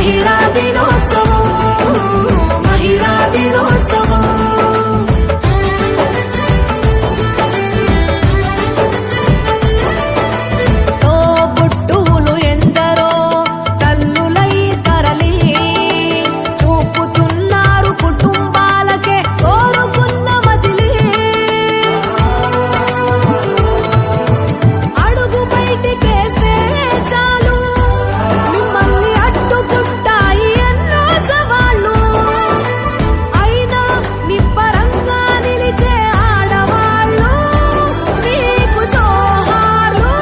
మహిళా దినోత్సవం, మహిళా దినోత్సవం. తోబుట్టువులు ఎందరో తల్లులై తరలి చూపుతున్నారు కుటుంబాలకే కోరుకున్న మజిలీ. అడుగు బయటికేస్తే చాలు మిమ్మల్ని అడ్డుకుంటాయి ఎన్నో సవాళ్ళు. అయినా నిబ్బరంగా నిలిచే ఆడవాళ్ళు మీకు జోహార్లు.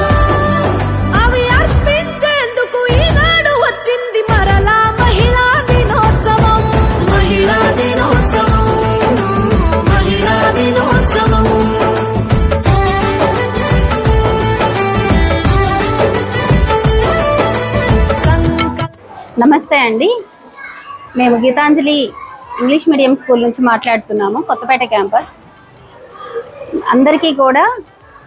అవి అర్పించేందుకు ఈనాడు వచ్చింది మరలా మహిళా దినోత్సవం, మహిళా దినోత్సవం, మహిళా దినోత్సవం. నమస్తే అండి, మేము గీతాంజలి ఇంగ్లీష్ మీడియం స్కూల్ నుంచి మాట్లాడుతున్నాము, కొత్తపేట క్యాంపస్. అందరికీ కూడా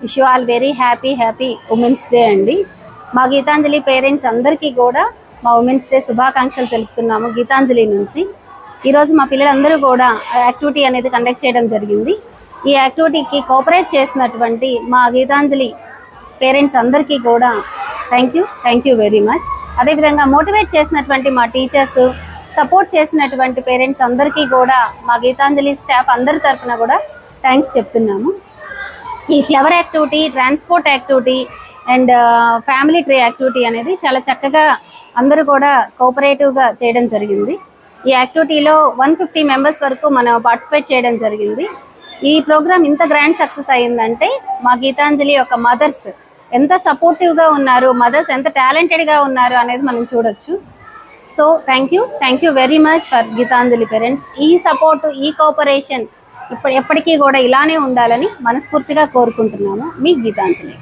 wish you all very happy women's day అండి. మా గీతాంజలి పేరెంట్స్ అందరికీ కూడా మా ఉమెన్స్ డే శుభాకాంక్షలు తెలుపుతున్నాము గీతాంజలి నుంచి. ఈరోజు మా పిల్లలందరూ కూడా యాక్టివిటీ అనేది కండక్ట్ చేయడం జరిగింది. ఈ యాక్టివిటీకి కోఆపరేట్ చేసినటువంటి మా గీతాంజలి పేరెంట్స్ అందరికీ కూడా థ్యాంక్ యూ వెరీ మచ్. అదేవిధంగా మోటివేట్ చేసినటువంటి మా టీచర్స్, సపోర్ట్ చేసినటువంటి పేరెంట్స్ అందరికీ కూడా మా గీతాంజలి స్టాఫ్ అందరి తరఫున కూడా థ్యాంక్స్ చెప్తున్నాము. ఈ flower activity, transport activity and family tree activity అనేది చాలా చక్కగా అందరూ కూడా కోఆపరేటివ్గా చేయడం జరిగింది. ఈ యాక్టివిటీలో 150 మెంబర్స్ వరకు మనం పార్టిసిపేట్ చేయడం జరిగింది. ఈ ప్రోగ్రామ్ ఇంత గ్రాండ్ సక్సెస్ అయ్యిందంటే మా గీతాంజలి యొక్క మదర్స్ ఎంత సపోర్టివ్గా ఉన్నారు, మదర్స్ ఎంత టాలెంటెడ్గా ఉన్నారు అనేది మనం చూడొచ్చు. So thank you very much for Gitanjali parents. ఈ సపోర్టు, ఈ కోఆపరేషన్ ఎప్పటికీ కూడా ఇలానే ఉండాలని మనస్ఫూర్తిగా కోరుకుంటున్నాము. మీ గీతాంజలి.